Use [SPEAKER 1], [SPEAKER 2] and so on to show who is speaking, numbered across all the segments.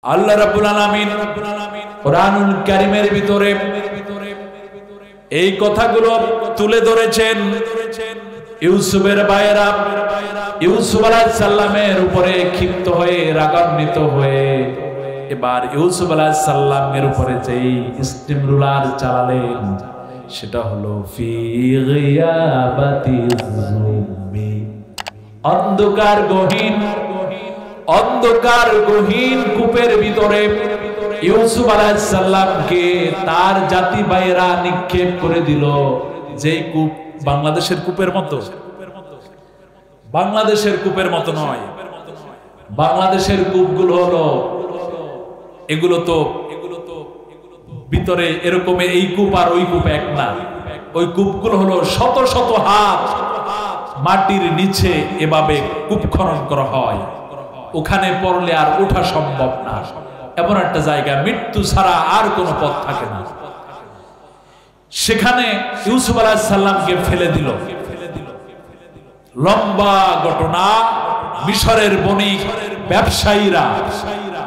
[SPEAKER 1] আল্লাহ রাব্বুল আলামিন কুরআনুল কারীমের ভিতরে এই কথাগুলো তুলে ধরেছেন। ইউসুফের ভাইয়েরা ইউসুফ আলাইহিস সালামের উপরে ক্ষিপ্ত হয়ে রাগান্বিত হয়ে এবার ইউসুফ আলাইহিস সালামের উপরে যেই স্টিম রুলার চালালেন সেটা হলো ফি গিয়াবাতিজ যুমি, অন্ধকার গহীন কূপের ভিতরে ইউসুফ আলাইহিস সালামকে তার জাতি ভাইয়েরা নিক্ষেপ করে দিল। যেই কূপ বাংলাদেশের কূপের মতো, বাংলাদেশের কূপের মতো নয়। বাংলাদেশের কূপগুলো হলো এগুলো তো ভিতরে এরকম এই কূপ আর ওই কূপ এক না। ওই কূপগুলো হলো শত শত হাত মাটির নিচে এভাবে কূপ খনন করা হয়। ওখানে পড়লে আর ওঠা সম্ভব না, এমন একটা জায়গা, মৃত্যু ছাড়া আর কোনো পথ থাকে না। সেখানে ইউসুফ আলাইহিস সালামকে ফেলে দিল। লম্বা ঘটনা। মিশরের বণিক ব্যবসায়ীরা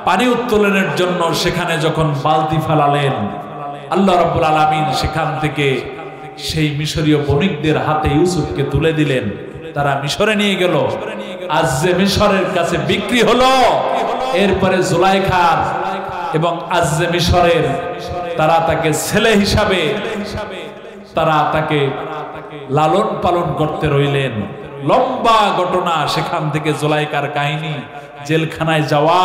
[SPEAKER 1] পানি উত্তোলনের জন্য সেখানে যখন বালতি ফেলালেন, আল্লাহ রাব্বুল আলামিন সেখান থেকে সেই মিশরীয় বণিকদের হাতে ইউসুফকে তুলে দিলেন। তারা মিশরে নিয়ে গেল। আজ যে মিশরের কাছে বিক্রি হলো, এরপরে জুলাইখা এবং আজ যে মিশরের তারা তাকে ছেলে হিসাবে তারা তাকে লালন পালন করতে রইলেন। লম্বা ঘটনা। সেখান থেকে জুলাইখার কাহিনী, জেলখানায় যাওয়া,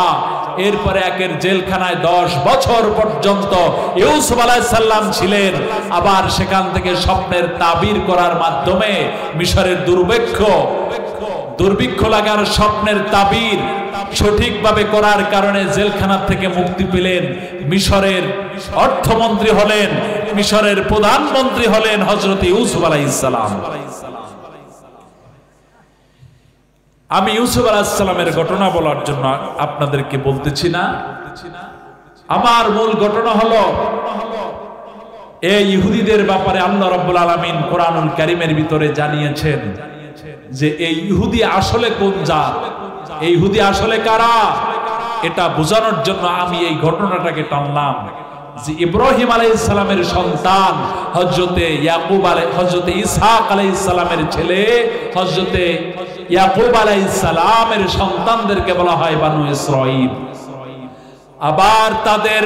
[SPEAKER 1] এরপরে একের জেলখানায় 10 বছর পর্যন্ত ইউসুফ আলাইহিস সালাম ছিলেন। আবার সেখান থেকে স্বপ্নের তাবির করার মাধ্যমে মিশরের দুর্ভিক্ষ লাগার স্বপ্নের তাবির সঠিকভাবে করার কারণে জেলখানা থেকে মুক্তি পেলেন। মিশরের অর্থমন্ত্রী হলেন, মিশরের প্রধানমন্ত্রী হলেন হযরত ইউসুফ আলাইহিস সালাম। আমি ইউসুফ আলাইহিস সালামের ঘটনা বলার জন্য আপনাদেরকে বলতেছি না। আমার মূল ঘটনা হলো এই ইহুদিদের ব্যাপারে আল্লাহ রাব্বুল আলামিন কুরআনুল কারীমের ভিতরে জানিয়েছেন যে এই ইহুদি আসলে কোন জাত, এই ইহুদি আসলে কারা, এটা বোঝানোর জন্য আমি এই ঘটনাটাকে টানলাম। যে ইব্রাহিম আলাইহিস সালামের সন্তান হযরতে হযরতে ইসহাক আলাইহিস সালামের ছেলে হযরতে ইয়াকুব আলাইহিস সালামের সন্তানদেরকে বলা হয় বানু ইসরাঈল। আবার তাদের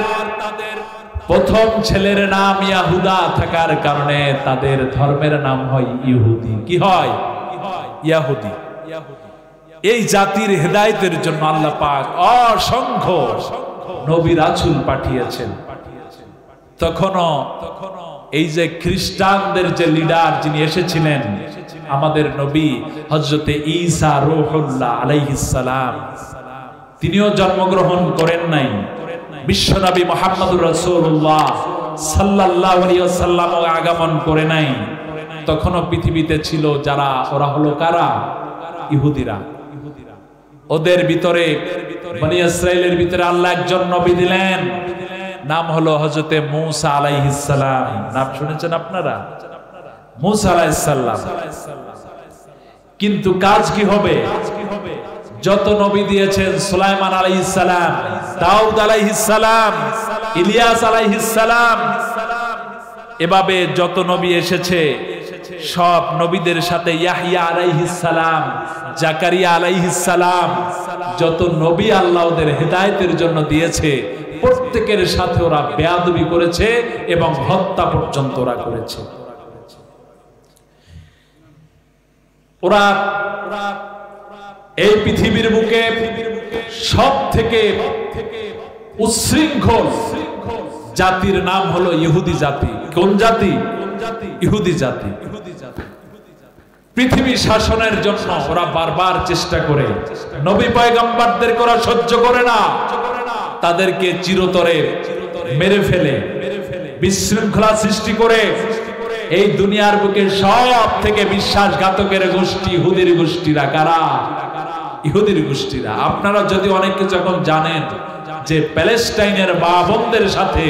[SPEAKER 1] প্রথম ছেলের নাম ইয়াহুদা থাকার কারণে তাদের ধর্মের নাম হয় ইহুদি। কি হয়? ইহুদি। এই জাতির হেদায়েতের জন্য আল্লাহ পাক অসংখ্য নবী রাসূল পাঠিয়েছেন। তখনও এই যে খ্রিস্টানদের যে লিডার যিনি এসেছিলেন, আমাদের নবী হযরতে ঈসা রূহুল্লাহ আলাইহিস সালাম, তিনিও জন্মগ্রহণ করেন নাই। বিশ্বনবী মুহাম্মদুর রাসূলুল্লাহ সাল্লাল্লাহু আলাইহি ওয়াসাল্লাম আগমন করে নাই। তখনও পৃথিবীতে ছিল যারা, ওরা হলো কারা? ইহুদিরা। ওদের ভিতরে বনি ইসরাইলের ভিতরে আল্লাহ একজন নবী দিলেন, নাম হলো হযরতে মূসা আলাইহিস সালাম। নাম শুনেছেন আপনারা? মূসা আলাইহিস সালাম। কিন্তু কাজ কি হবে? যত নবী দিয়েছেন, সুলাইমান আলাইহিস সালাম, দাউদ আলাইহিস সালাম, ইলিয়াস আলাইহিস সালাম, এভাবে যত নবী এসেছে সব নবীদের সাথে ইয়াহইয়া আলাইহিস সালাম, জাকারিয়া আলাইহিস সালাম, যত নবী আল্লাহ ওদের হেদায়েতের জন্য দিয়েছে প্রত্যেকের সাথে ওরা বেয়াদবি করেছে এবং হত্যা পর্যন্ত ওরা করেছে। ওরা এই পৃথিবীর বুকে সব থেকে উচ্ছৃঙ্খল জাতির নাম হলো ইহুদি জাতি। কোন জাতি? ইহুদি জাতি। পৃথিবী শাসনের জন্য ওরা বারবার চেষ্টা করে, নবী পয়গম্বরদের ওরা সহ্য করে না, তাদেরকে চিরতরে মেরে ফেলে, বিশৃঙ্খলা সৃষ্টি করে। এই দুনিয়ার বুকে সব থেকে বিশ্বাসঘাতকের গোষ্ঠী ইহুদির গোষ্ঠীরা। কারা? ইহুদির গোষ্ঠীরা। আপনারা যদি অনেক কিছু এখন জানেন যে প্যালেস্টাইনের মা বোনদের সাথে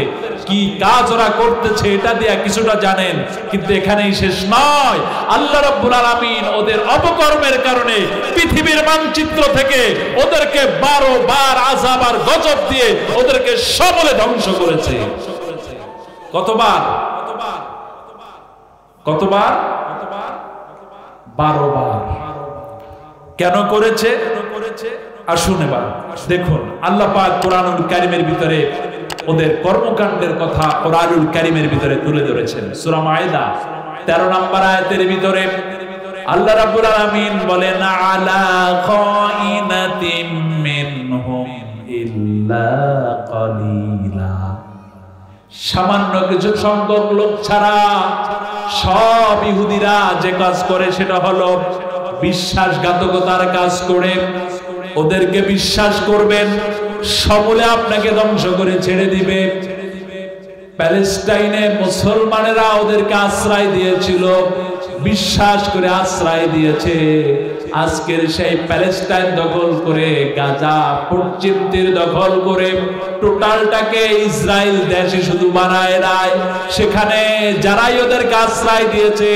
[SPEAKER 1] কি কাজ ওরা করতেছে এটা দিয়ে কিছুটা জানেন, কিন্তু এখানেই শেষ নয়। আল্লাহ রাব্বুল আলামিন ওদের অপকর্মের কারণে পৃথিবীর মানচিত্র থেকে ওদেরকে 12 বার আযাব আর গজব দিয়ে ওদেরকে সমূলে ধ্বংস করেছে। কতবার? 12 বার। কেন করেছে? আসুন এবার দেখুন, আল্লাহ পাক কোরআনুল কারীমের ভিতরে ওদের কর্মকাণ্ডের কথা কোরআনুল কারীমের ভিতরে তুলে ধরেছেন। সূরা মায়েদা 13 নম্বর আয়াতের ভিতরে আল্লাহ রাব্বুল আলামিন বলেন, আলা খাইনাতিম মিনহুম ইল্লা কালিলা, সামান্য কিছু সংখ্যক লোক ছাড়া সব ইহুদিরা যে কাজ করে সেটা হলো বিশ্বাসঘাতকতার কাজ করে ওদেরকে বিশ্বাস করবেন, সমূলে আপনাকে ধ্বংস করে ছেড়ে দিবে। প্যালেস্টাইনে মুসলমানেরা ওদেরকে আশ্রয় দিয়েছিল, বিশ্বাস করে আশ্রয় দিয়েছে। আজকের সেই প্যালেস্টাইন দখল করে, গাজা পশ্চিম তীর দখল করে টোটালটাকে ইসরায়েল দেশে শুধু বানায় নাই, সেখানে যারাই ওদেরকে আশ্রয় দিয়েছে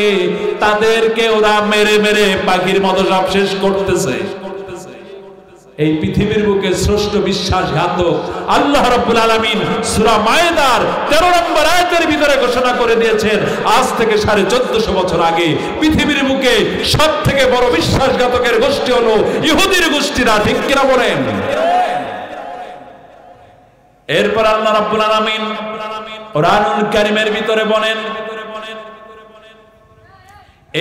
[SPEAKER 1] তাদেরকে ওরা মেরে মেরে পাখির মতো সব শেষ করতেছে। এই পৃথিবীর বুকে শ্রেষ্ঠ বিশ্বাসঘাতক আল্লাহ রাব্বুল আলামিন সূরা মায়েদার 13 নম্বর আয়াতের ভিতরে ঘোষণা করে দিয়েছেন, আজ থেকে 1450 বছর আগে পৃথিবীর বুকে সবথেকে বড় বিশ্বাসঘাতকের গোষ্ঠী হলো ইহুদির গোষ্ঠীরা। ঠিক কিনা বলেন? এরপর আল্লাহ রাব্বুল আলামিন কোরআনুল কারীমের ভিতরে বলেন,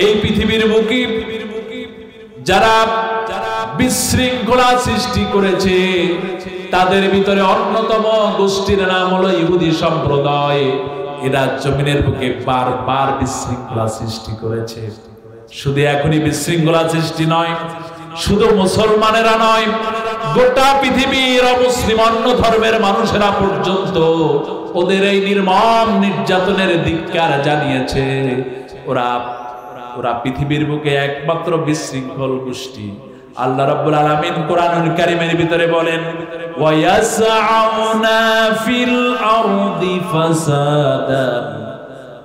[SPEAKER 1] এই পৃথিবীর বুকে যারা বিশৃঙ্খলা সৃষ্টি করেছে তাদের ভিতরে অন্যতম গোষ্ঠীর নাম হলো ইহুদি সম্প্রদায়। এরা জমিনের বুকে বারবার বিশৃঙ্খলা সৃষ্টি করেছে। শুধু এখনই বিশৃঙ্খলা সৃষ্টি নয়, শুধু মুসলমানেরা নয়, গোটা পৃথিবীর অমুসলিম অন্য ধর্মের মানুষেরা পর্যন্ত ওদের এই নির্মম নির্যাতনের ধিক্কার জানিয়েছে। ওরা পৃথিবীর বুকে একমাত্র বিশৃঙ্খল গোষ্ঠী। আল্লাহ রাব্বুল আলামিন কোরআনুল কারীমের ভিতরে বলেন, ওয়ায়াসআউনা ফিল আরদি ফাসাদান,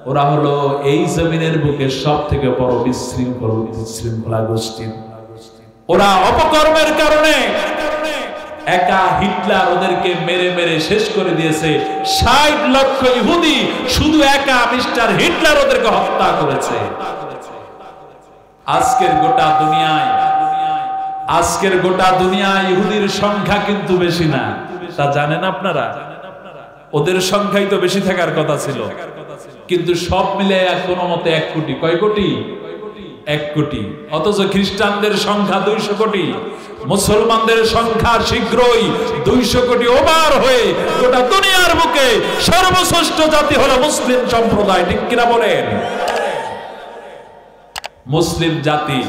[SPEAKER 1] ওরা হলো এই জমিনের বুকে সবথেকে বড় বিশৃঙ্খলা গোষ্ঠী। ওরা অপকর্মের কারণে একা হিটলার ওদেরকে মেরে মেরে শেষ করে দিয়েছে। 60 লক্ষ ইহুদি শুধু একা মিস্টার হিটলার ওদেরকে হত্যা করেছে। আজকের গোটা দুনিয়ায় ইহুদির সংখ্যা কিন্তু বেশি না, তা জানেন আপনারা? ওদের সংখ্যাই তো বেশি থাকার কথা ছিল, কিন্তু সব মিলে কোনো মতে 1 কোটি। কয় কোটি? 1 কোটি। অথচ খ্রিস্টানদের সংখ্যা 200 কোটি, মুসলমানদের সংখ্যা শীঘ্রই 200 কোটি ওভার হয়ে গোটা দুনিয়ার বুকে সর্বশ্রেষ্ঠ জাতি হলো মুসলিম সম্প্রদায়। ঠিক কিনা বলেন? মুসলিম জাতি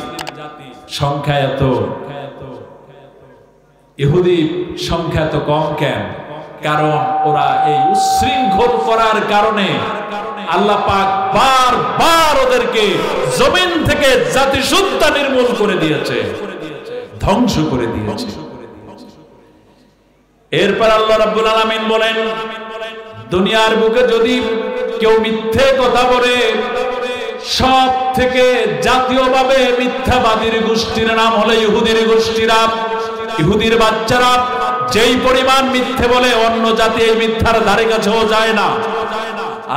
[SPEAKER 1] সংখ্যা এত, ইহুদি সংখ্যা এত কম কেন? কারণ ওরা এই উচ্ছৃঙ্খল করার কারণে আল্লাহ পাক বারবার ওদেরকে জমিন থেকে জাতিসত্তা নির্মূল করে দিয়েছে, ধ্বংস করে দিয়েছে। এরপর আল্লাহ রাব্বুল আলামিন বলেন, দুনিয়ার বুকে যদি কেউ মিথ্যে কথা বলে, সব থেকে জাতীয়ভাবে মিথ্যাবাদীর গোষ্ঠীর নাম হলো ইহুদির গোষ্ঠীরা। ইহুদির বাচ্চারা যেই পরিমাণ মিথ্যে বলে অন্য জাতি এই মিথ্যার ধারে কাছেও যায় না।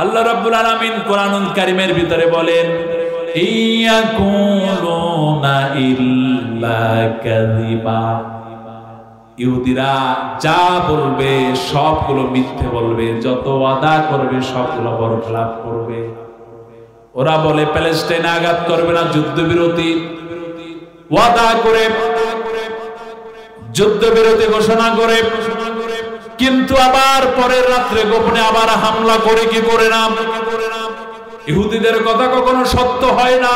[SPEAKER 1] আল্লাহ রাব্বুল আলামিন কোরআনুল কারীমের ভিতরে বলেন, ইয়াকুলুনা ইল্লা কাযিবা, ইহুদিরা যা বলবে সবগুলো মিথ্যে বলবে, যত ওয়াদা করবে সবগুলো বরখলাপ করবে। ওরা বলে প্যালেস্টাইনে আঘাত করবে না, যুদ্ধবিরতি ওয়াদা করে, যুদ্ধবিরতি ঘোষণা করে, কিন্তু আবার পরের রাত্রে গোপনে আবার হামলা করে কি করে না। ইহুদিদের কথা কখনো সত্য হয় না।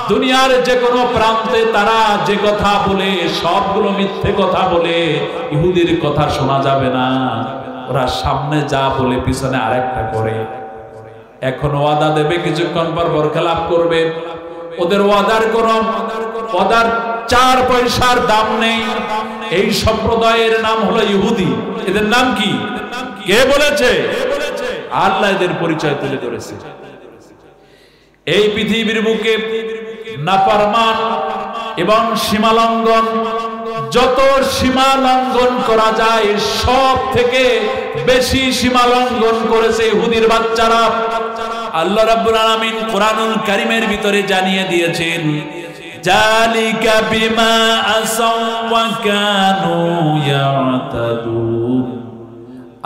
[SPEAKER 1] দুনিয়ার যে কোনো প্রান্তে তারা যে কথা বলে সবগুলো মিথ্যে কথা বলে, ইহুদির কথা শোনা যাবে না। ওরা সামনে যা বলে পিছনে আরেকটা করে। এখন ওয়াদা দেবে, কিছুক্ষণ পর বরখলাপ করবে। ওদের ওয়াদার ওয়াদার 4 পয়সার দাম নেই। এই সম্প্রদায়ের নাম হলো ইহুদি। এদের নাম কি? কে বলেছে? আল্লাহ এদের পরিচয় তুলে ধরেছে। এই পৃথিবীর বুকে নাফরমান এবং সীমালঙ্ঘন, যত সীমালঙ্ঘন করা যায় সব থেকে বেশি সীমালঙ্ঘন করেছে ইহুদির বাচ্চারা। আল্লাহ রাব্বুল আলামিন কোরআনুল কারীমের ভিতরে জানিয়ে দিয়েছেন, জালিকা বিমা আসাউ ওয়া কানু ইয়াতাদুন।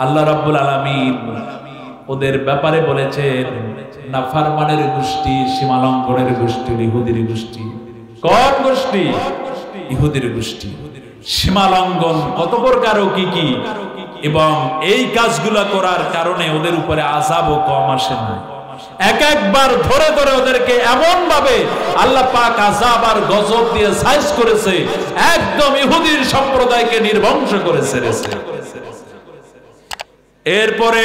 [SPEAKER 1] আল্লাহ রাব্বুল আলামিন ওদের ব্যাপারে বলেছেন, নাফরমানের গোষ্ঠী, সীমালঙ্ঘনের গোষ্ঠী ইহুদির গোষ্ঠী। কোন গোষ্ঠী? ইহুদির গোষ্ঠী। সীমালঙ্ঘন কত প্রকার ও কি কি, এবং এই কাজগুলো করার কারণে ওদের উপরে আযাবও কম আসে না। এক একবার ধরে ধরে ওদেরকে এমন ভাবে আল্লাহ পাক আযাব আর গজব দিয়ে সাইজ করেছে, একদম ইহুদির সম্প্রদায়কে নির্বংশ করেছে। এরপরে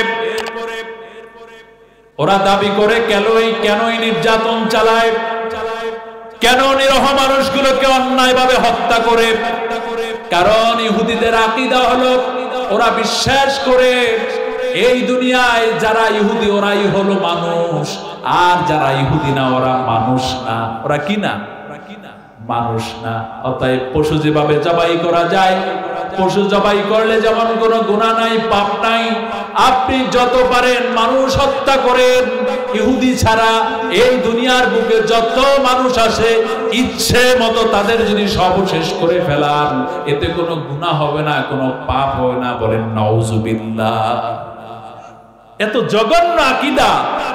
[SPEAKER 1] ওরা দাবি করে কেনই নির্যাতন চালায়, কেন নিরহ মানুষগুলোকে অন্যায়ভাবে হত্যা করে। কারণ ইহুদিদের আকীদা হলো, ওরা বিশ্বাস করে এই দুনিয়ায় যারা ইহুদি ওরাই হলো মানুষ, আর যারা ইহুদি না ওরা মানুষ না। ওরা কি না? মানুষ না। অতএব পশু যেভাবে জবাই করা যায়, পশু জবাই করলে যেমন কোনো গুনাহ নাই, পাপ নাই, আপনি যত পারেন মানুষ হত্যা করেন। ইহুদি ছাড়া এই দুনিয়ার বুকে যত মানুষ আসে ইচ্ছে মতো তাদের যদি সব শেষ করে ফেলান, এতে কোনো গুনাহ হবে না, কোনো পাপ হবে না। বলেন নাউজুবিল্লাহ। এত জঘন্য আকীদা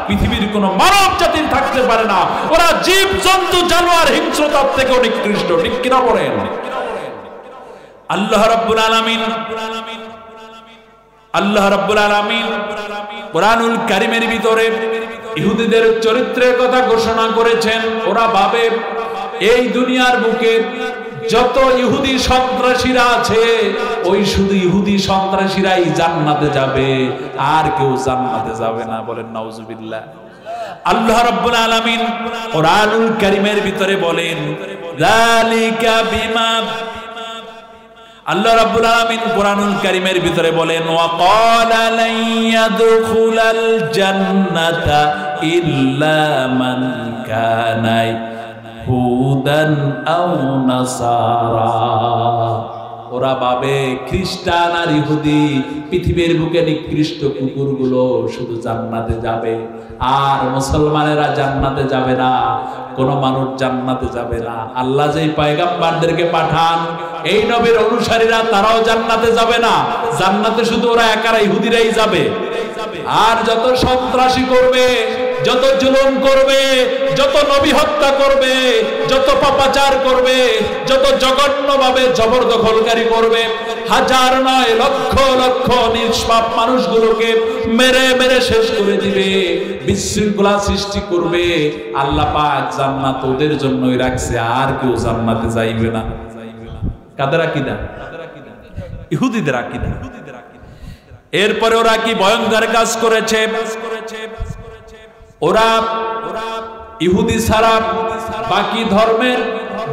[SPEAKER 1] পৃথিবীর কোন মানব জাতির থাকতে পারে না। ওরা জীব জন্তু জানোয়ার হিংস্রতার থেকে নিকৃষ্ট, ঠিক কিনা বলেন? আল্লাহ রাব্বুল আলামিন কোরআনুল কারীমের ভিতরে ইহুদিদের চরিত্রের কথা ঘোষণা করেছেন। ওরা ভাবে এই দুনিয়ার বুকে যত ইহুদি সন্ত্রাসীরা আছে, ওই শুধু ইহুদি সন্ত্রাসীরাই জান্নাতে যাবে, আর কেউ জান্নাতে যাবে না। বলেন নাউজুবিল্লাহ। আল্লাহ রাব্বুল আলামিন কোরআনুল কারীমের ভিতরে বলেন, যালিকা বিমা, আল্লাহ রাব্বুল আলামিন কোরআনুল কারীমের ভিতরে বলেন, ওয়া ক্বালা লা ইয়াদখুলাল জান্নাতা ইল্লা মান কানা হুদান আও নাসারা। ওরা ভাবে খ্রিস্টান আর ইহুদি, পৃথিবীর বুকে নিকৃষ্ট কুকুরগুলো শুধু জান্নাতে যাবে, আর মুসলমানেরা জান্নাতে যাবে না, কোন মানুষ জান্নাতে যাবে না। আল্লাহ যেই পয়গম্বরদেরকে পাঠান, এই নবীর অনুসারীরা তারাও জান্নাতে যাবে না। জান্নাতে শুধু ওরা একারা ইহুদিরাই যাবে। আর যত সন্ত্রাসী করবে, যত জুলুম করবে, যত নবী হত্যা করবে, যত পাপাচার করবে, যত জঘন্যভাবে জবরদখলকারী করবে, হাজার নয় লক্ষ লক্ষ নিষ্পাপ মানুষগুলোকে মেরে মেরে শেষ করে দিবে, বিশৃঙ্খলা সৃষ্টি করবে, আল্লাহ পাক জান্নাত ওদের জন্যই রাখছে, আর কেউ জান্নাতে যাইবে না। কাদের আকীদা? ইহুদিদের আকীদা। এরপরে ওরা কি ভয়ঙ্কর কাজ করেছে? ওরা ইহুদি ছাড়া বাকি ধর্মের,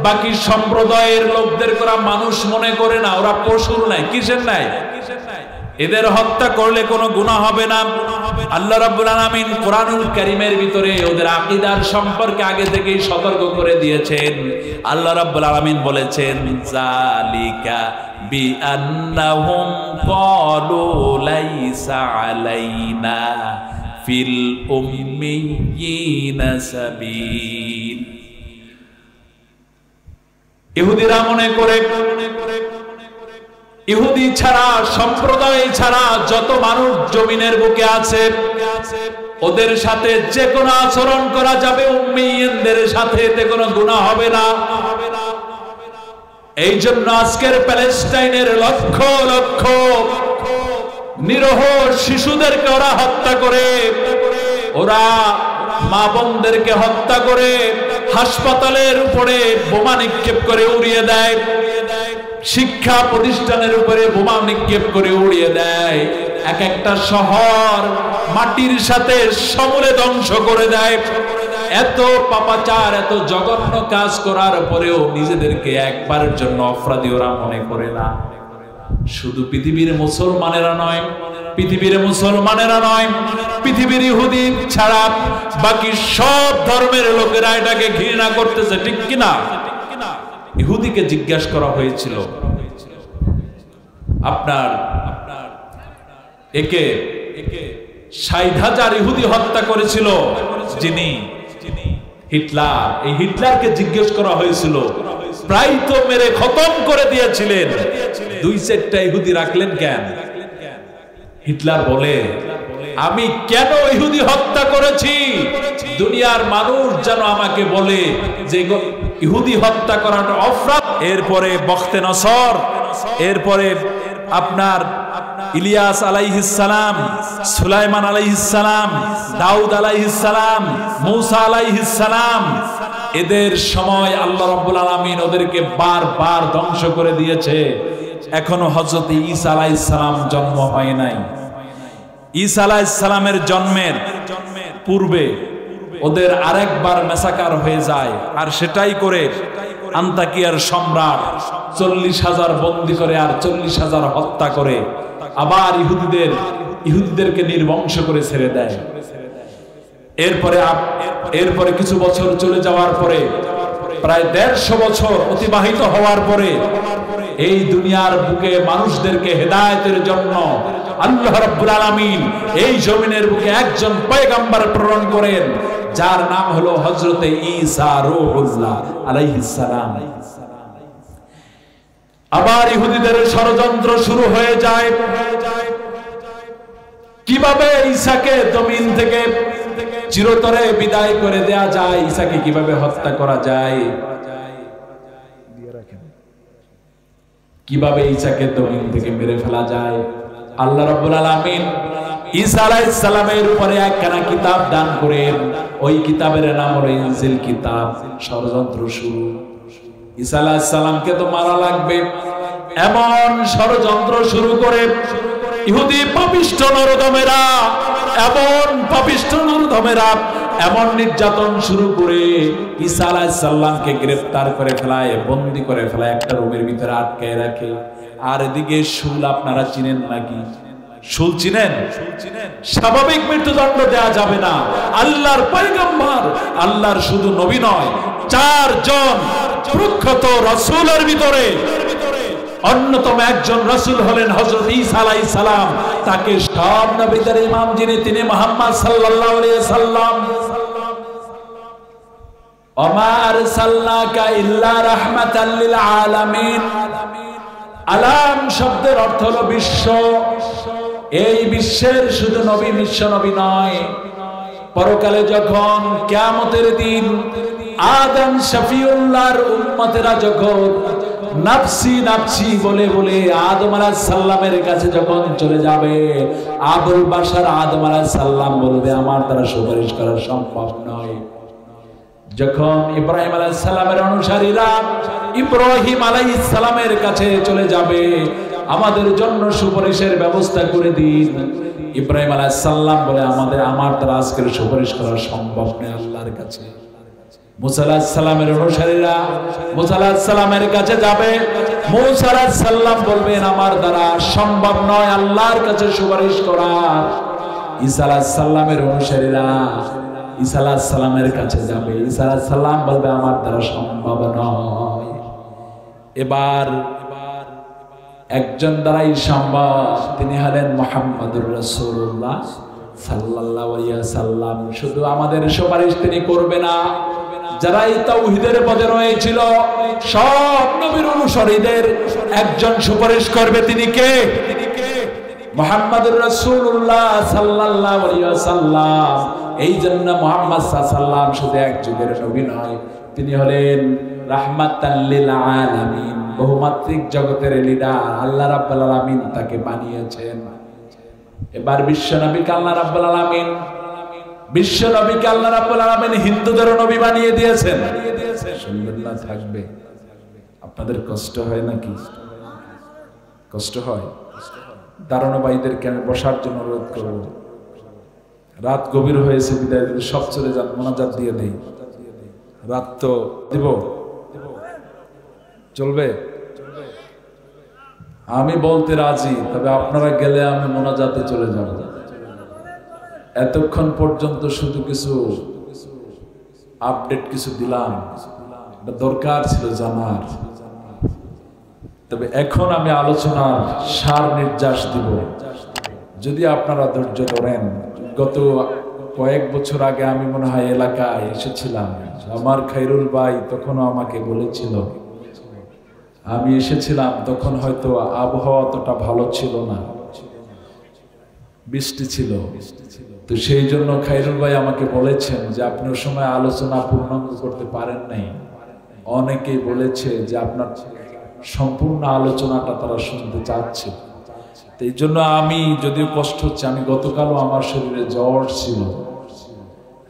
[SPEAKER 1] বাকি সম্প্রদায়ের লোকদের ওরা মানুষ মনে করে না, ওরা পশুর নাই। কিসের নাই? এদের হত্যা করলে কোনো গুনাহ হবে না। আল্লাহ রাব্বুল আলামিন কোরআনুল কারীমের ভিতরে ওদের আকীদার সম্পর্কে আগে থেকেই সতর্ক করে দিয়েছেন। আল্লাহ রাব্বুল আলামিন বলেছেন, যালিকা বিআন্নাহুম ক্বালু লাইসা আলাইনা ফিল উম্মিয়িনা সাবিল। ইহুদিরা মনে করে ইহুদি ছাড়া, সম্প্রদায় ছাড়া যত মানুষ জমিনের বুকে আছে, ওদের সাথে যে কোনো আচরণ করা যাবে, উম্মিয়িনদের সাথে এতে কোনো গুনাহ হবে না। এই জন্য আজকের প্যালেস্টাইনের লক্ষ লক্ষ নিরহ শিশুদেরকে ওরা হত্যা করে, ওরা মা বোনদেরকে হত্যা করে, হাসপাতালের উপরে বোমা নিক্ষেপ করে উড়িয়ে দেয়, শিক্ষা প্রতিষ্ঠানের উপরে বোমা নিক্ষেপ করে উড়িয়ে দেয়, এক একটা শহর মাটির সাথে সমূলে ধ্বংস করে দেয়। এত পাপাচার, এত জঘন্য কাজ করার পরেও নিজেদেরকে একবারের জন্য অপরাধী ওরা মনে করে না। শুধু পৃথিবীর মুসলমানেরা নয়, পৃথিবীর মুসলমানেরা নয়, পৃথিবীর ইহুদি ছাড়া বাকি সব ধর্মের লোকেরা এটাকে ঘৃণা করতেছে, ঠিক কিনা? ইহুদিকে জিজ্ঞাসা করা হয়েছিল, আপনার একে 60,000 ইহুদি হত্যা করেছিল যিনি হিটলার, এই হিটলারকে জিজ্ঞেস করা হয়েছিল, প্রায় তো মেরে খতম করে দিয়েছিলেন, 2-4টা ইহুদি রাখলেন কেন? হিটলার বলে, আমি কেন ইহুদি হত্যা করেছি দুনিয়ার মানুষ যেন আমাকে বলে যে ইহুদি হত্যা করাটা অপরাধ। এরপরে বখতে নসর, এরপরে আপনার ইলিয়াস আলাইহিস সালাম, সুলাইমান আলাইহিস সালাম, দাউদ আলাইহিস সালাম, মূসা আলাইহিস সালাম, এদের সময় আল্লাহ রাব্বুল আলামিন ওদেরকে বারবার ধ্বংস করে দিয়েছে। এখনো হযরত ঈসা আলাইহিস সালাম জন্ম হয় নাই। ঈসা আলাইহিস সালামের জন্মের পূর্বে ওদের আরেকবার মেসাকার হয়ে যায়, আর সেটাই করে আন্তাকিয়ার সম্রাট 40,000 বন্দী করে আর 40,000 হত্যা করে আবার ইহুদিদেরকে নির্বংশ করে ছেড়ে দেয়। এরপরে কিছু বছর চলে যাওয়ার পরে, প্রায় 150 বছর অতিবাহিত হওয়ার পরে এই দুনিয়ার বুকে মানুষদেরকে হেদায়েতের জন্য আল্লাহ রাব্বুল আলামিন এই জমিনের বুকে একজন পয়গম্বর প্রেরণ করেন, যার নাম হলো হযরতে ঈসা রূহুল্লাহ আলাইহিস সালাম। আবার ইহুদিদের ষড়যন্ত্র শুরু হয়ে যায়, কিভাবে ঈসাকে জমিন থেকে চিরতরে বিদায় করে দেয়া যায়, ঈসাকে কিভাবে হত্যা করা যায়, কিভাবে ঈসাকে জমিন থেকে মেরে ফেলা যায়। আল্লাহ রাব্বুল আলামিন ঈসা আলাইহিস সালামের উপরে একখানা কিতাব দান করেন, ওই কিতাবের নাম হলো ইনজিল কিতাব। ষড়যন্ত্র শুরু, ঈসা আলাইহিস সালামকে তো মারা লাগবে এমন ষড়যন্ত্র শুরু করে ইহুদি পাপিষ্ঠ নরদমেরা, এমন নির্যাতন শুরু করে ঈসা আলাইহিস সালামকে গ্রেফতার করে ফেলায়, বন্দী করে ফেলায়, একটা রুমের ভিতরে আটকায় রাখে। আর এদিকে শুল, আপনারা চিনেন নাকি? শুল চিনেন? স্বাভাবিক মৃত্যুদণ্ড দেয়া যাবে না। আল্লাহর পয়গম্বর, আল্লাহর শুধু নবী নয়, 4 জন প্রখ্যাত রাসূলের ভিতরে অন্যতম একজন রাসূল হলেন হযরত ঈসা আলাইহিস সালাম। তাকে সব নবীদের ইমাম যিনি, তিনি মুহাম্মদ সাল্লাল্লাহু আলাইহি সাল্লাম। ওমা আরসালনাকা ইল্লা রাহমাতাল লিল আলামিন। আলাম শব্দের অর্থ হলো বিশ্ব। এই বিশ্বের শুধু নবী, বিশ্ব নবী নয়, পরকালে যখন কিয়ামতের দিন আদম শফিউল্লাহর উম্মতেরা যখন নাফসি নাফসি বলে বলে আদম আলাইহিস সালামের কাছে যখন চলে যাবে, আবুল বাশার আদম আলাইহিস সালাম বলবে, আমার দ্বারা সুপারিশ করা সম্ভব নয়। যখন ইব্রাহিম আলাইহিস সালামের অনুসারীরা ইব্রাহিম আলাইহিস সালামের কাছে চলে যাবে, আমাদের জন্য সুপারিশের ব্যবস্থা করে দিন, ইব্রাহিম আলাইহিস সালাম বলে, আমার দ্বারা আজকের সুপারিশ করা সম্ভব নয় আল্লাহর কাছে। মুসা আলাইহিস সালামের অনুসারীরা মুসা আলাইহিস সালামের কাছে যাবে, মুসা আলাইহিস সালাম বলবেন, আমার দ্বারা সম্ভব নয় আল্লাহর কাছে সুপারিশ করা। ঈসা আলাইহিস সালামের অনুসারীরা ঈসা আলাইহিস সালামের কাছে যাবে, ঈসা আলাইহিস সালাম বলবে, আমার দ্বারা সম্ভব নয়। এবার একজন দ্বারাই সম্ভব, তিনি হলেন মুহাম্মদুর রাসূলুল্লাহ সাল্লাল্লাহু আলাইহি ওয়াসাল্লাম। শুধু আমাদের সুপারিশ তিনি করবে না, যারা এই তাওহীদের পদে রয়েছিল সব নবীর অনুসারীদের একজন সুপারিশ করবে, তিনি কে? মুহাম্মদুর রাসূলুল্লাহ সাল্লাল্লাহু আলাইহি ওয়াসাল্লাম। এই জন্য মুহাম্মদ সাল্লাল্লাহু আলাইহি ওয়াসাল্লাম শুধু এক যুগের নবী নয়, তিনি হলেন রাহমাতাল লিল আলামিন, বহুমাত্রিক জগতের লিডার। আল্লাহ রাব্বুল আলামিন তাকে বানিয়েছেন। এবার বিশ্বনবীকে আল্লাহ রাব্বুল আলামিন হিন্দুদের নবী বানিয়ে দিয়েছেন। সুন্দর থাকবে, আপনাদের কষ্ট হয় নাকি? কষ্ট হয়? দাঁড়ানো ভাইদেরকে আমি বসার জন্য অনুরোধ করব। রাত গভীর হয়েছে, বিদায় দিলে সব চলে যান, মোনাজাত দিয়ে দেই। রাত তো দিব, চলবে? আমি বলতে রাজি, তবে আপনারা গেলে আমি মোনাজাতে চলে যাব। এতক্ষণ পর্যন্ত শুধু কিছু আপডেট কিছু দিলাম, দরকার ছিল জানার। তবে এখন আমি আলোচনার সার নির্যাস দিব, যদি আপনারা ধৈর্য ধরেন। গত কয়েক বছর আগে আমি মনে হয় এলাকায় এসেছিলাম, আমার খাইরুল ভাই তখনও আমাকে বলেছিল, আমি এসেছিলাম তখন হয়তো আবহাওয়া অতটা ভালো ছিল না, বৃষ্টি ছিল। তো সেই জন্য খাইরুল ভাই আমাকে বলেছেন যে আপনি ওই সময় আলোচনা পূর্ণাঙ্গ করতে পারেন নাই। অনেকেই বলেছে যে আপনার সম্পূর্ণ আলোচনাটা তারা শুনতে চাচ্ছে। তো এই জন্য আমি, যদিও কষ্ট হচ্ছে, আমি গতকালও আমার শরীরে জ্বর ছিল,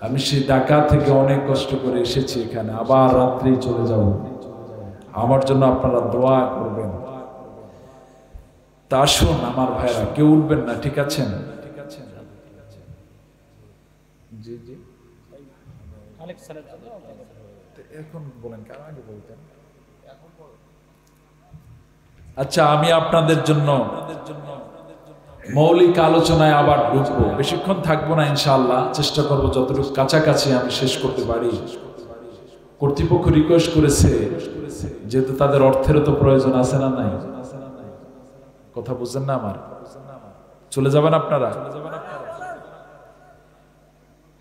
[SPEAKER 1] আমি সেই ঢাকা থেকে অনেক কষ্ট করে এসেছি এখানে, আবার রাত্রেই চলে যাব। আমার জন্য আপনারা দোয়া করবেন। তা আসুন আমার ভাইরা, কেউ উঠবেন না, ঠিক আছেন? জি জি, এখন বলেন, কার আগে বলতেন? আচ্ছা, আমি আপনাদের জন্য মৌলিক আলোচনায় আবার ঢুকবো, বেশিক্ষণ থাকবো না ইনশাআল্লাহ, চেষ্টা করবো যতটুকু কাছাকাছি আমি শেষ করতে পারি। কর্তৃপক্ষ রিকোয়েস্ট করেছে, যেহেতু তাদের অর্থেরও তো প্রয়োজন আছে না নাই? কথা বুঝছেন না আমার? চলে যাবেন আপনারা?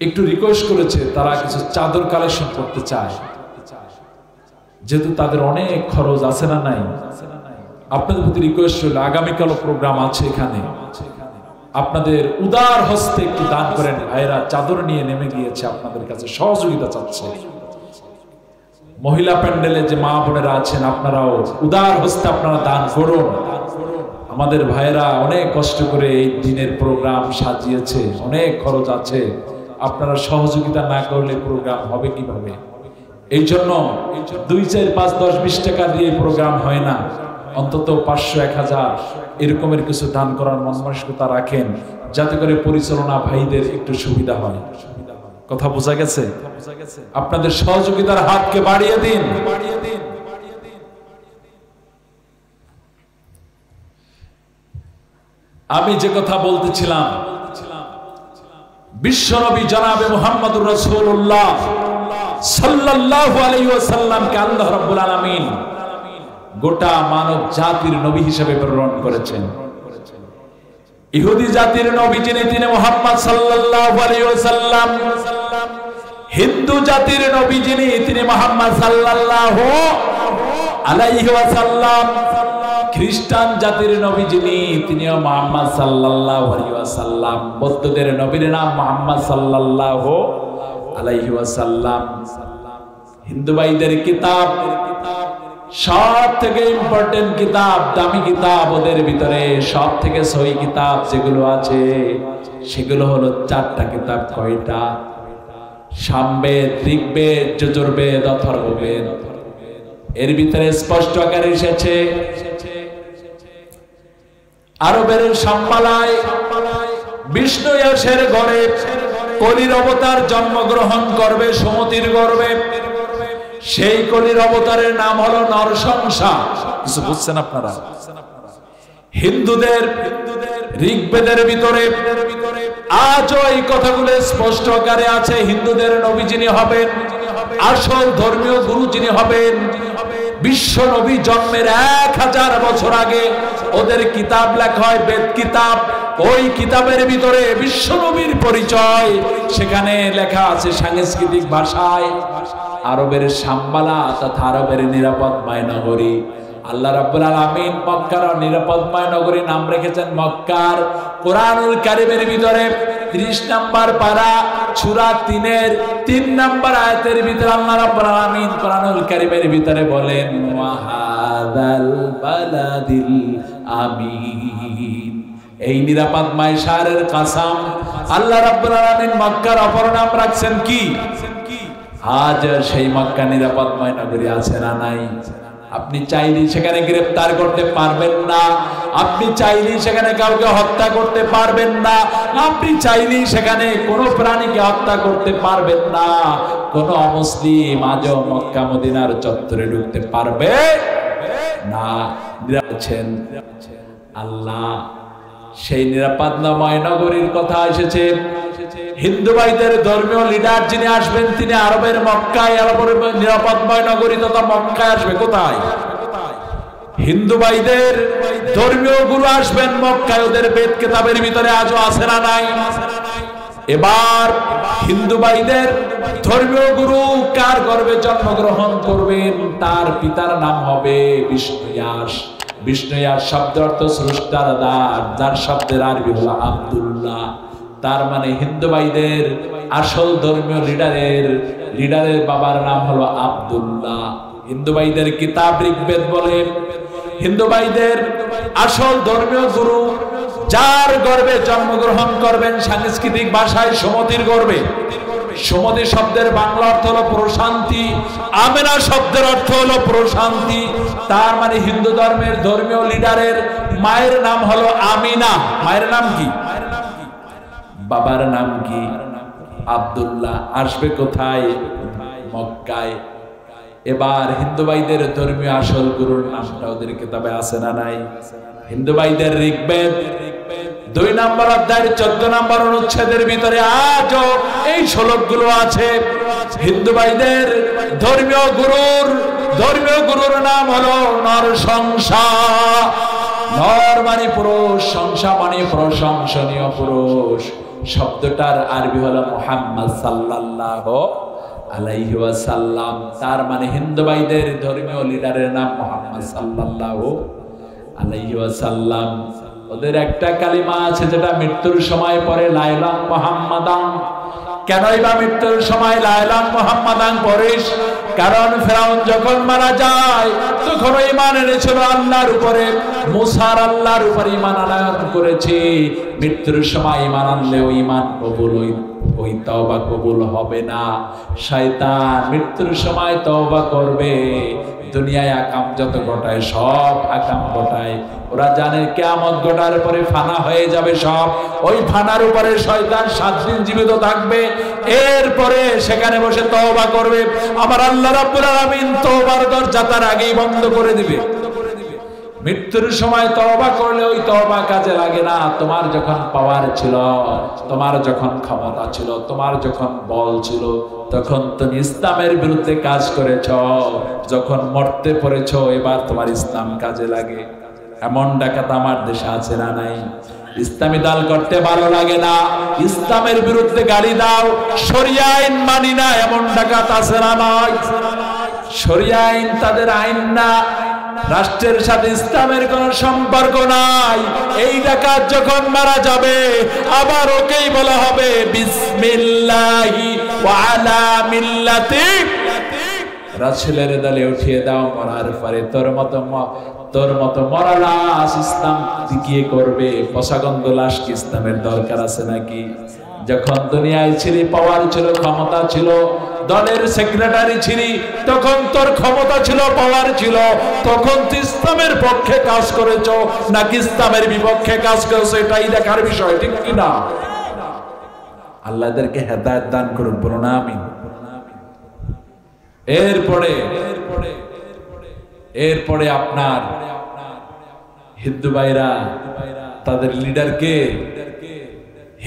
[SPEAKER 1] একটু রিকোয়েস্ট করেছে, তারা কিছু চাদর কালেকশন করতে চায়, যেহেতু তাদের অনেক খরচ আছে না নাই। আপনাদের প্রতি রিকোয়েস্ট হলো, আগামীকালও প্রোগ্রাম আছে এখানে, আপনাদের উদার হস্তে একটু দান করেন। ভাইরা চাদর নিয়ে নেমে গিয়েছে, আপনাদের কাছে সহযোগিতা চাচ্ছে। মহিলা প্যান্ডেলে যে মা বোনেরা আছেন, আপনারাও উদার হস্তে আপনারা দান করুন। আমাদের ভাইরা অনেক কষ্ট করে এই দিনের প্রোগ্রাম সাজিয়েছে, অনেক খরচ আছে, আপনারা সহযোগিতা না করলে প্রোগ্রাম হবে কিভাবে? এই জন্য 2, 4, 5, 10, 20 টাকা দিয়ে প্রোগ্রাম হয় না, অন্তত 500, 1000 এরকমের কিছু দান করার মন মানসিকতা রাখেন, যাতে করে পরিচালনা ভাইদের একটু সুবিধা হয়। কথা বোঝা গেছে? আপনাদের সহযোগিতার হাতকে বাড়িয়ে দিন। আমি যে কথা বলতেছিলাম, বিশ্বনবী জনাবে মুহাম্মদুর রাসূলুল্লাহ সাল্লাল্লাহু আলাইহি ওয়াসাল্লামকে আল্লাহ রাব্বুল আলামিন গোটা মানব জাতির নবী হিসেবে প্রেরণ করেছেন। ইহুদি জাতির নবী যিনি, তিনি মুহাম্মদ সাল্লাল্লাহু আলাইহি ওয়াসাল্লাম। হিন্দু জাতির নবী যিনি, তিনি মুহাম্মদ সাল্লাল্লাহু আলাইহি ওয়াসাল্লাম। খ্রিস্টান জাতির নবী যিনি, তিনিও মুহাম্মদ সাল্লাল্লাহু আলাইহি ওয়াসাল্লাম। বৌদ্ধদের নবীর নাম মুহাম্মদ সাল্লাল্লাহু আলাইহি ওয়াসাল্লাম। হিন্দু ভাইদের কিতাব, সব থেকে ইম্পর্টেন্ট কিতাব, দামি কিতাব, ওদের ভিতরে সব থেকে সহি কিতাব যেগুলো আছে সেগুলো হলো 4টা কিতাব। কয়টা? সামবেদ, ঋগ্বেদ, যজুর্বেদ, অথর্ববেদ। এর ভিতরে স্পষ্ট আকারে এসেছে, আরবের সাম্বালায় বিষ্ণু এসের ঘরে কলির অবতার জন্মগ্রহণ করবে সমতির গর্ভে। সেই কলির অবতারের নাম হলো নরসংসা। কিছু বুঝছেন আপনারা? হিন্দুদের ঋগ্বেদের ভিতরে আজও এই কথাগুলো স্পষ্ট আকারে আছে। হিন্দুদের নবী যিনি হবেন, আসল ধর্মীয় গুরু যিনি হবেন, বিশ্ব নবী জন্মের 1000 বছর আগে ওদের কিতাব লেখা হয়, বেদ কিতাব। ওই কিতাবের ভিতরে বিশ্ব নবীর পরিচয় সেখানে লেখা আছে সাংস্কৃতিক ভাষায়। আরবের সাম্বালা তথা আরবের নিরাপদময় নগরী। আল্লাহ রাব্বুল আলামিন মক্কার নিরাপদময় নগরী নাম রেখেছেন মক্কার। কোরআনুল কারীমের ভিতরে 30 নম্বর পারা সূরা 3-এর 3 নম্বর আয়াতের ভিতরে আল্লাহ রাব্বুল আলামিন কোরআনুল কারীমের ভিতরে বলেন, ওয়াহাদাল বালাদিল আমিন। এই নিরাপদময় শহরের কসম আল্লাহ রাব্বুল আলামিন মক্কার অপর নাম রাখছেন কি? আজ সেই মক্কা নিরাপদময় নগরী আছে না নাই? আপনি চাইলেই সেখানে গ্রেফতার করতে পারবেন না, আপনি চাইলেই সেখানে কাউকে হত্যা করতে পারবেন না, আপনি চাইলেই সেখানে কোনো প্রাণীকে হত্যা করতে পারবেন না। কোনো অমুসলিম আজও মক্কা মদিনার চত্বরে ঢুকতে পারবে না, আছেন আল্লাহ। সেই নিরাপদময় নগরীর কথা এসেছে। হিন্দু ভাইদের ধর্মীয় লিডার যিনি আসবেন তিনি আরবের মক্কায়, আরবের নিরাপদময় নগরী তথা মক্কায় আসবে। কোথায়? হিন্দু ভাইদের ধর্মীয় গুরু আসবেন মক্কায়। ওদের বেদ কিতাবের ভিতরে আজও আছে না নাই? এবার হিন্দু ভাইদের ধর্মীয় গুরু কার গর্ভে জন্মগ্রহণ করবেন? তার পিতার নাম হবে বিষ্ণুয়াস। বিষ্ণুয়াস শব্দের অর্থ স্রষ্টার দ্বার, যার শব্দের আরবি হলো আব্দুল্লাহ। তার মানে হিন্দু ভাইদের আসল ধর্মীয় লিডারের বাবার নাম হলো আব্দুল্লাহ। হিন্দু ভাইদের কিতাব ঋগ্বেদ বলে হিন্দু ভাইদের আসল ধর্মীয় গুরু যার গর্ভে জন্মগ্রহণ করবেন, সাংস্কৃতিক ভাষায় সমতির গর্ভে। সমতি শব্দের বাংলা অর্থ হলো প্রশান্তি, আমেনা শব্দের অর্থ হলো প্রশান্তি। তার মানে হিন্দু ধর্মের ধর্মীয় লিডারের মায়ের নাম হলো আমিনা। মায়ের নাম কি? বাবার নাম কি? আব্দুল্লাহ। আসবে কোথায়? মক্কায়। এবার হিন্দু ভাইদের ধর্মীয় আসল গুরুর নামটা ওদের কিতাবে আছে না নাই? হিন্দু ভাইদের ঋগ্বেদ 2 নম্বর অধ্যায়ের 14 নম্বর অনুচ্ছেদের ভিতরে আজও এই শ্লোকগুলো আছে। হিন্দু ভাইদের ধর্মীয় গুরুর নাম হলো নরশংসা। নর মানে পুরুষ, সংসা মানে প্রশংসনীয় পুরুষ। শব্দটার আরবি হলো মুহাম্মদ সাল্লাল্লাহু আলাইহি ওয়াসাল্লাম। তার মানে হিন্দু ভাইদের ধর্মীয় লিডারের নাম মুহাম্মদ সাল্লাল্লাহু আলাইহি ওয়াসাল্লাম। ওদের একটা কালিমা আছে যেটা মৃত্যুর সময় পরে লা ইলাহা মুহাম্মাদান। কেনই বা মৃত্যুর সময় লা ইলাহা মুহাম্মাদান পড়িস? কারণ ফেরাউন যখন মারা যায় তখন ঈমান এনেছিল আল্লাহর উপরে, মুসার আল্লাহর উপরে ঈমান আনয়ন করেছে। মৃত্যুর সময় ঈমান আনলেও ঈমান কবুল ওই তওবা কবুল হবে না। শয়তান মৃত্যুর সময় তওবা করবে, দুনিয়ায় আকাম যত ঘটায় সব আকাম ঘটায়। ওরা জানে কিয়ামত ঘটার পরে ফানা হয়ে যাবে সব। ওই ফানার উপরে শয়তান 7 দিন জীবিত থাকবে, এরপরে সেখানে বসে তওবা করবে। আমার আল্লাহ রাব্বুল আলামিন তওবার দরজা তার আগেই বন্ধ করে দিবে। মৃত্যুর সময় তওবা করলে ওই তওবা কাজে লাগে না। তোমার যখন পাওয়ার ছিল, তোমার যখন ক্ষমতা ছিল, তোমার যখন বল ছিল, তখন তুমি ইসলামের বিরুদ্ধে কাজ করেছ। যখন মরতে পড়েছ এবার তোমার ইসলাম কাজে লাগে। এমন ডাকাত আমার দেশে আছে না নাই? ইসলামী দল করতে ভালো লাগে না, ইসলামের বিরুদ্ধে গালি দাও, শরিয়া আইন মানি না, এমন ডাকাত আছে না নাই? শরিয়া আইন তাদের আইন না, রাষ্ট্রের সাথে ইসলামের কোন সম্পর্ক নাই। এই ডাকাত যখন মারা যাবে আবার ওকেই বলা হবে বিসমিল্লাহি ওয়া আলা মিল্লাতি রাসূলের দলে উঠিয়ে দাও। মরার পরে তোর মতো মরা লাশ ইসলাম দিকিয়ে করবে। পশাগন্ধ লাশ কি ইসলামের দরকার আছে নাকি? যখন দুনিয়ায় ছিলি, পাওয়ার ছিল, ক্ষমতা ছিল, দলের সেক্রেটারি ছিলি, তখন তোর ক্ষমতা ছিল, পাওয়ার ছিল, তখন তুই ইসলামের পক্ষে কাজ করেছ নাকি ইসলামের বিপক্ষে কাজ করেছ, এটাই দেখার বিষয়, ঠিক কিনা? আল্লাহদেরকে হেদায়েত দান করুন, বলুন আমিন। এরপরে আপনার হিন্দু ভাইরা তাদের লিডারকে,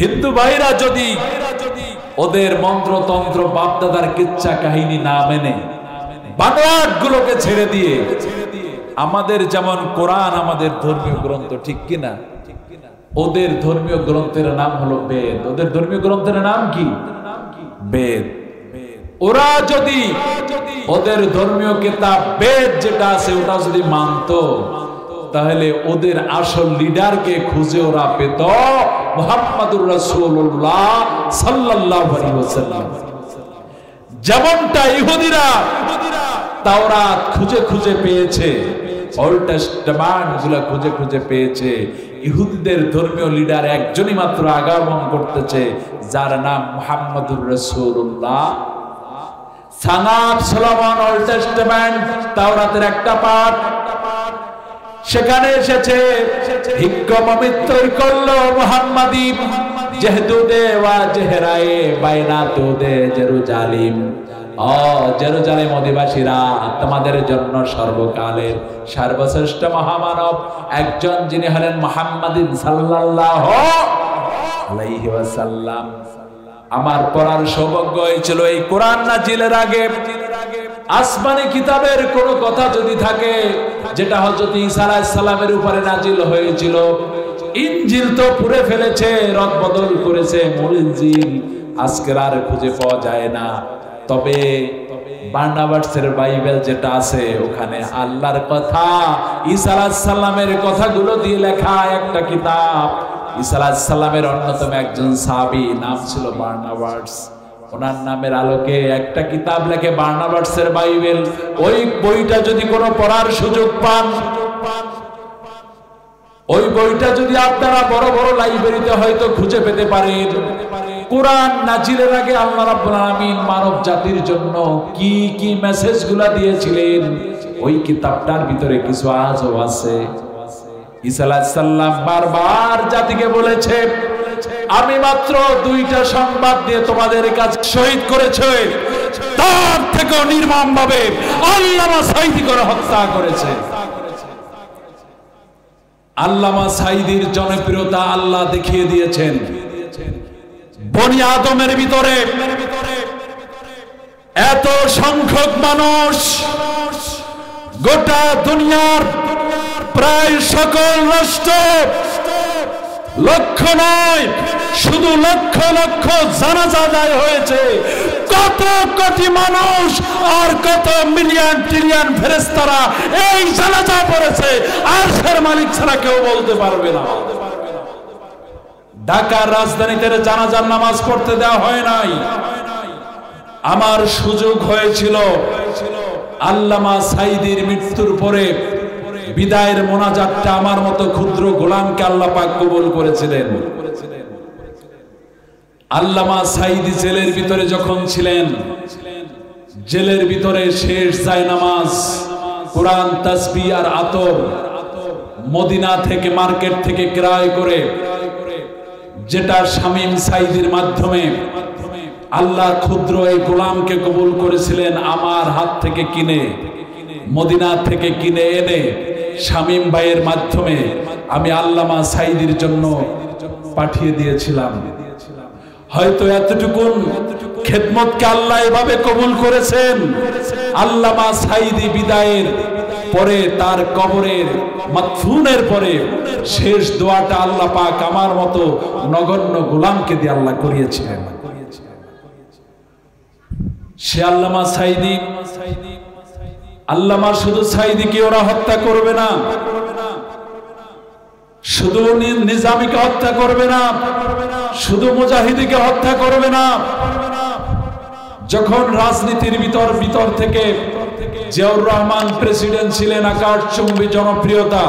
[SPEAKER 1] হিন্দু ভাইরা যদি ওদের মন্ত্রতন্ত্র বাপদাদার কিচ্ছা কাহিনী না মেনে বানোয়াট গুলোকে ছেড়ে দিয়ে, আমাদের যেমন কোরআন আমাদের ধর্মীয় গ্রন্থ, ঠিক কিনা? ওদের ধর্মীয় গ্রন্থের নাম হলো বেদ। ওদের ধর্মীয় গ্রন্থের নাম কি? বেদ। ওরা যদি ওদের ধর্মীয় কিতাব বেদ যেটা আছে ওটা যদি মানতো, তাহলে ওদের আসল লিডারকে খুঁজে ওরা পেত মুহাম্মাদুর রাসূলুল্লাহ সাল্লাল্লাহু আলাইহি ওয়াসাল্লাম। যেমনটা ইহুদিরা তাওরাত খুঁজে খুঁজে পেয়েছে, ওল্ড টেস্টামেন্ট গুলো খুঁজে খুঁজে পেয়েছে, ইহুদিদের ধর্মীয় লিডার একজনই মাত্র আগমন করতেছে, যার নাম মুহাম্মাদুর রাসূলুল্লাহ। Son of Solomon, old testament তাওরাতের একটা পাঠ, সেখানে এসেছে হিকম মৃত্যুর করলো মুহাম্মাদি যেহেতু দেওয়া জেহরায়ে বাইনাতুদে জেরুজালিম ও জেরুজালেম অধিবাসীরা, তোমাদের জন্য সর্বকালের সর্বশ্রেষ্ঠ মহামানব একজন যিনি হলেন মুহাম্মাদিন সাল্লাল্লাহু আলাইহি ওয়াসাল্লাম। আমার পড়ার সৌভাগ্য হয়েছিল এই কোরআন নাজিলের আগে আসমানি কিতাবের কোন কথা যদি থাকে যেটা হযরত ঈসা আলাইহিস সালামের উপরে নাজিল হয়েছিল। ইনজিল তো পুড়ে ফেলেছে, রদবদল করেছে, মূল ইনজিল আজকের আর খুঁজে পাওয়া যায় না। তবে বার্নাবাসের বাইবেল যেটা আছে ওখানে আল্লাহর কথা, ঈসা আলাইহিস সালামের কথাগুলো দিয়ে লেখা একটা কিতাব। ঈসা আলাইহিস সালামের অন্যতম একজন সাহাবী নাম ছিল বার্নাবাস। ওনার নামের আলোকে একটা কিতাব লেখে বার্নাবাসের বাইবেল। ওই বইটা যদি কোনো পড়ার সুযোগ পান, ওই বইটা যদি আপনারা বড় বড় লাইব্রেরিতে হয়তো খুঁজে পেতে পারেন। কোরআন নাজিলের আগে আল্লাহ রাব্বুল আলামিন মানব জাতির জন্য কি কি মেসেজগুলো দিয়েছিলেন ওই কিতাবটার ভিতরে কিছু আজও আছে। ঈসা আলাইহিস সালাম বারবার জাতিকে বলেছে, আমি মাত্র দুইটা সংবাদ দিয়ে তোমাদের কাছে শহীদ করেছে, তার থেকেও নির্মমভাবে আল্লামা সাঈদী করে হত্যা করেছে। আল্লামা সাঈদীর জনপ্রিয়তা আল্লাহ দেখিয়ে দিয়েছেন। বনি আদমের ভিতরে এত সংখ্যক মানুষ, গোটা দুনিয়ার প্রায় সকল রাষ্ট্র, লক্ষ নয় শুধু লক্ষ লক্ষ জানাজা আদায় হয়েছে। কত কোটি মানুষ আর কত মিলিয়ন ট্রিলিয়ন ফেরেশতারা এই জানাজা পড়েছে, আরশের মালিক ছাড়া কেউ বলতে পারবে না। ঢাকার রাজধানীতে জানাজার নামাজ পড়তে দেওয়া হয় নাই। আমার সুযোগ হয়েছিল আল্লামা সাঈদীর মৃত্যুর পরে বিদায়ের মোনাজাতটা আমার মতো ক্ষুদ্র গোলামকে আল্লাহ পাক কবুল করেছিলেন। আল্লামা সাঈদী জেলের ভিতরে যখন ছিলেন, জেলের ভিতরে শেষ জায়নামাজ, কোরআন, তাসবিহ আর আতর মদিনা থেকে, মার্কেট থেকে ক্রয় করে, যেটা শামীম সাঈদীর মাধ্যমে আল্লাহ ক্ষুদ্র এই গোলামকে কবুল করেছিলেন আমার হাত থেকে কিনে, মদিনা থেকে কিনে এনে শামীম ভাইয়ের মাধ্যমে আমি আল্লামা সাঈদীর জন্য পাঠিয়ে দিয়েছিলাম। হয়তো এতটুকুন খেদমতকে আল্লাহ এভাবে কবুল করেছেন। আল্লামা সাঈদী বিদায়ের পরে তার কবরের মাদফুনের পরে শেষ দোয়াটা আল্লাহ পাক আমার মতো নগণ্য গোলামকে দিয়ে আল্লাহ করিয়েছিলেন। সে আল্লামা সাঈদী, আল্লামা শুধু সাঈদীকে ওরা হত্যা করবে না, শুধু নিজামীকে হত্যা করবে না, শুধু মুজাহিদীকে হত্যা করবে না। যখন রাজনীতির ভিতর থেকে জিয়াউর রহমান প্রেসিডেন্ট ছিলেন, আকাশচুম্বী জনপ্রিয়তা,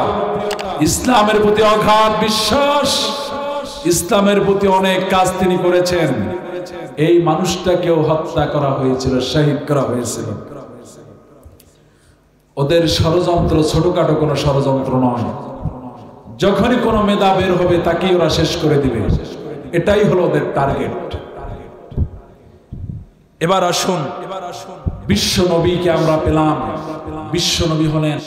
[SPEAKER 1] ইসলামের প্রতি অগাধ বিশ্বাস, ইসলামের প্রতি অনেক কাজ তিনি করেছেন, এই মানুষটাকেও হত্যা করা হয়েছিল, শহীদ করা হয়েছিল। ওদের ষড়যন্ত্র ছোটখাটো কোনো ষড়যন্ত্র নয়। যখনই কোনো মেধা বের হবে তাকেই ওরা শেষ করে দিবে, এটাই হলো ওদের টার্গেট। এবার আসুন, বিশ্ব নবীকে আমরা পেলাম। বিশ্ব নবী হলেন